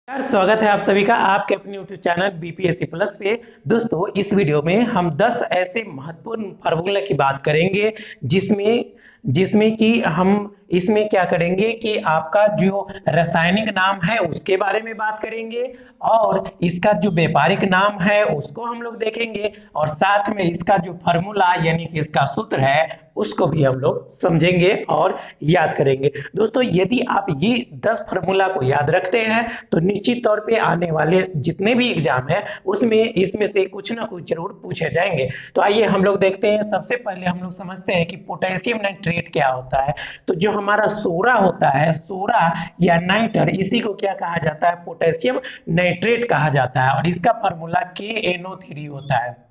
यार स्वागत है आप सभी का आपके अपने यूट्यूब चैनल बीपीएससी प्लस पे। दोस्तों इस वीडियो में हम 10 ऐसे महत्वपूर्ण फार्मूला की बात करेंगे जिसमें जिसमें कि हम इसमें क्या करेंगे कि आपका जो रासायनिक नाम है उसके बारे में बात करेंगे और इसका जो व्यापारिक नाम है उसको हम लोग देखेंगे और साथ में इसका जो फार्मूला यानी कि इसका सूत्र है उसको भी हम लोग समझेंगे और याद करेंगे। दोस्तों यदि आप ये 10 फार्मूला को याद रखते हैं तो निश्चित तौर पे आने वाले जितने भी एग्जाम है उसमें इसमें से कुछ ना कुछ जरूर पूछे जाएंगे। तो आइए हम लोग देखते हैं। सबसे पहले हम लोग समझते हैं कि पोटेशियम नाइट्रेट क्या होता है। तो जो हमारा सोरा होता है, सोरा या नाइटर, इसी को क्या कहा जाता है? पोटेशियम नाइट्रेट कहा जाता है और इसका फार्मूला KNO3 होता है।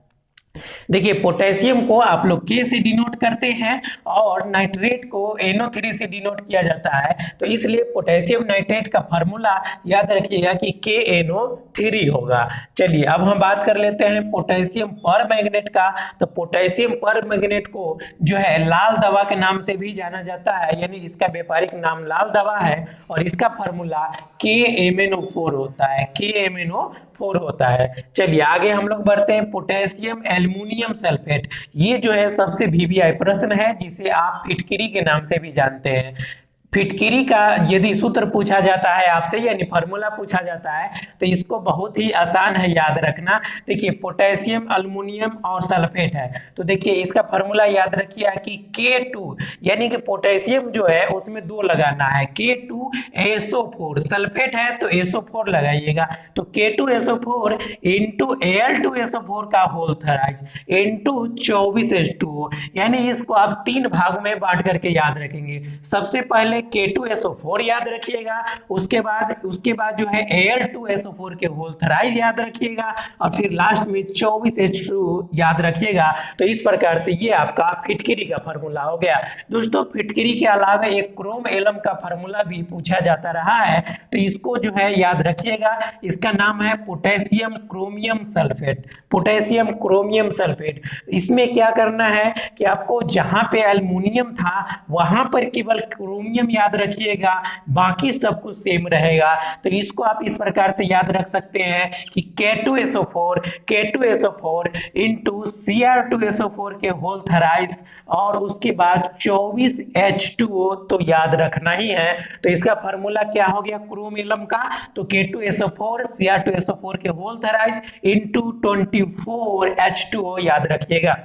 देखिए पोटेशियम को आप लोग के से डिनोट करते हैं और नाइट्रेट को NO3 से डिनोट किया जाता है। तो इसलिए पोटेशियम नाइट्रेट का फार्मूला याद रखिएगा कि KNO3 होगा। चलिए अब हम बात कर लेते हैं पोटेशियम पर मैग्नेट का। तो पोटेशियम पर मैग्नेट को जो है लाल दवा के नाम से भी जाना जाता है, यानी इसका व्यापारिक नाम लाल दवा है और इसका फार्मूला KMnO4 होता है। KMnO4 होता है। चलिए आगे हम लोग बढ़ते हैं। पोटेशियम एल्युमिनियम सल्फेट, ये जो है सबसे VVI प्रश्न है जिसे आप फिटकिरी के नाम से भी जानते हैं। फिटकिरी का यदि सूत्र पूछा जाता है आपसे यानी फार्मूला पूछा जाता है तो इसको बहुत ही आसान है याद रखना। देखिए पोटेशियम अल्युमिनियम और सल्फेट है तो देखिए इसका फार्मूला याद रखिए कि K2, यानी कि पोटेशियम जो है उसमें 2 लगाना है, K2SO4, सल्फेट है तो SO4 लगाइएगा। तो K2SO4 इंटू Al2SO4 का होल थराइज इंटू 24H2O, यानी इसको आप 3 भाग में बांट करके याद रखेंगे। सबसे पहले K2SO4 याद रखिएगा, उसके बाद जो है Al2SO4 के होल थराइज याद रखिएगा और फिर लास्ट में 24H2O याद रखिएगा। तो इस प्रकार से ये आपका फिटकिरी का फार्मूला हो गया। दोस्तों फिटकिरी के अलावा एक क्रोम एलम का फार्मूला भी पूछा जाता रहा है तो इसको जो है याद रखिएगा। इसका नाम है potassium chromium sulphate. Potassium chromium sulphate, इसमें क्या करना है कि आपको जहां पे एल्युमिनियम था वहां पर केवल क्रोमियम याद रखिएगा, बाकी सब कुछ सेम रहेगा। तो इसको आप इस प्रकार से याद रख सकते हैं कि K2SO4 इंटू Cr2SO4 के होल थराइज और उसके बाद 24H2O तो याद रखना ही है। तो इसका फार्मूला क्या हो गया क्रोम एलम का? तो K2SO4 Cr2SO4 के होल थराइज इंटू 24H2O याद रखिएगा।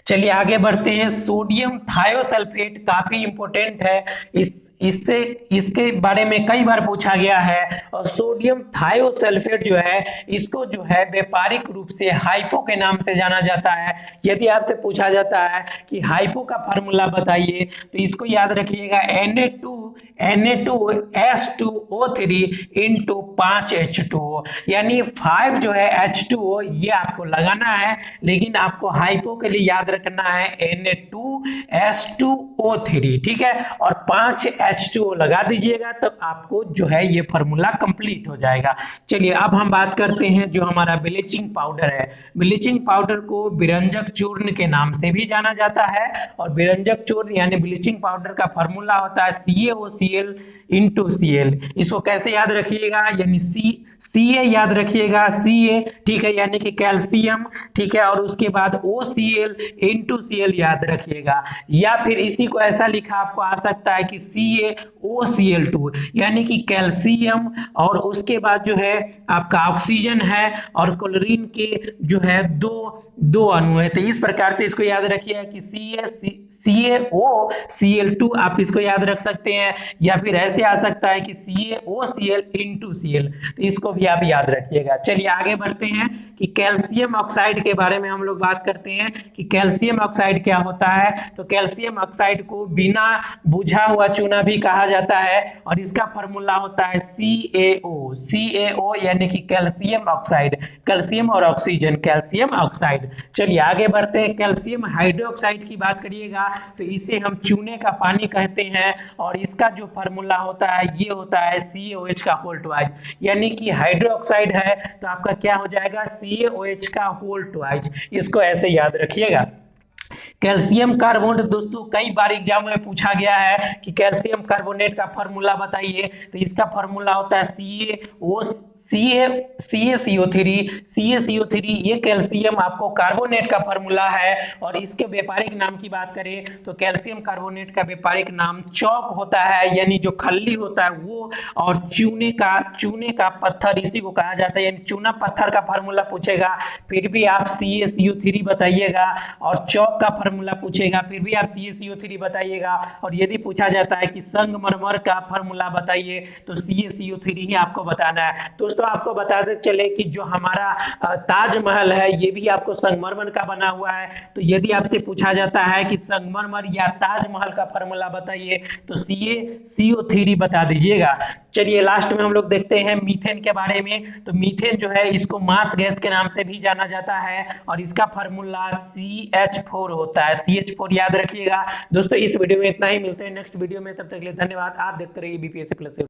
चलिए आगे बढ़ते हैं। सोडियम थायोसल्फेट काफी इंपॉर्टेंट है, इसके बारे में कई बार पूछा गया है। और सोडियम थायोसल्फेट जो है इसको जो है व्यापारिक रूप से हाइपो के नाम से जाना जाता है। यदि आपसे पूछा जाता है कि हाइपो का फार्मूला बताइए तो इसको याद रखिएगा Na2S2O3 इंटू 5H2O, यानी 5 जो है H2O ये आपको लगाना है, लेकिन आपको हाइपो के लिए याद रखना है Na2S2O3, ठीक है, और 5H2O लगा दीजिएगा तब आपको जो है ये फार्मूला कंप्लीट हो जाएगा। चलिए अब हम बात करते हैं जो हमारा ब्लीचिंग पाउडर है। ब्लीचिंग पाउडर को विरंजक चूर्ण के नाम से भी जाना जाता है और विरंजक चूर्ण यानी ब्लीचिंग पाउडर का फार्मूला होता है CaOCl इंटू Cl। इसको कैसे याद रखिएगा? यानी Ca याद रखिएगा, Ca ठीक है, यानी कि कैल्शियम, ठीक है, और उसके बाद OCl इंटू Cl याद रखिएगा। या फिर इसी को ऐसा लिखा आपको आ सकता है कि CaOCl2, यानी कि कैल्शियम और उसके बाद जो है आपका ऑक्सीजन है और क्लोरीन के जो है दो अणु है। तो इस प्रकार से इसको याद रखिएगा कि CaOCl2 आप इसको याद रख सकते हैं, या फिर ऐसे आ सकता है कि CaOCl इंटू Cl, तो इसको भी आप याद रखिएगा। चलिए आगे बढ़ते हैं कि कैल्शियम ऑक्साइड के बारे में हम लोग बात करते हैं कि कैल्शियम ऑक्साइड क्या होता है। तो कैल्शियम ऑक्साइड को बिना बुझा हुआ चूना भी कहा जाता है और इसका फार्मूला होता है CaO यानी कि कैल्शियम ऑक्साइड, कैल्शियम और ऑक्सीजन, कैल्शियम ऑक्साइड। चलिए आगे बढ़ते हैं। कैल्शियम हाइड्रोक्साइड की बात करिएगा तो इसे हम चूने का पानी कहते हैं और इसका जो फार्मूला होता है ये होता है CaOH का होल ट्वाइस, यानी कि हाइड्रोक्साइड है तो आपका क्या हो जाएगा CaOH का होल ट्वाइस। इसको ऐसे याद रखिएगा। कैल्शियम कार्बोनेट दोस्तों कई बार एग्जाम में पूछा गया है कि कैल्शियम कार्बोनेट का फॉर्मूला बताइए, तो इसका फॉर्मूला होता है CaCO3। ये कैल्शियम आपको कार्बोनेट का फॉर्मूला है। और इसके व्यापारिक नाम की बात करें तो कैल्शियम कार्बोनेट का व्यापारिक नाम चौक होता है, यानी जो खल्ली होता है वो, और चूने का पत्थर इसी को कहा जाता है, यानी चूना पत्थर का फॉर्मूला पूछेगा फिर भी आप CaCO3 बताइएगा, और चौक का फॉर्मूला पूछेगा फिर भी आप CaCO3 बताइएगा, और यदि पूछा जाता है कि संगमरमर का फॉर्मूला बताइए तो CaCO3 ही आपको बताना है। दोस्तों आपको बताते चले कि जो हमारा ताजमहल है ये भी आपको संगमरमर का बना हुआ है, तो यदि आपसे पूछा जाता है कि संगमरमर या ताजमहल का फॉर्मूला बताइए तो CaCO3 बता दीजिएगा। चलिए लास्ट में हम लोग देखते हैं मीथेन के बारे में। तो मीथेन जो है इसको मास गैस के नाम से भी जाना जाता है, और इसका फॉर्मूला CH4 होता है। CH4 याद रखिएगा। दोस्तों इस वीडियो में इतना ही, मिलते हैं नेक्स्ट वीडियो में, तब तक के लिए धन्यवाद। आप देखते रहिए BPSC प्लस।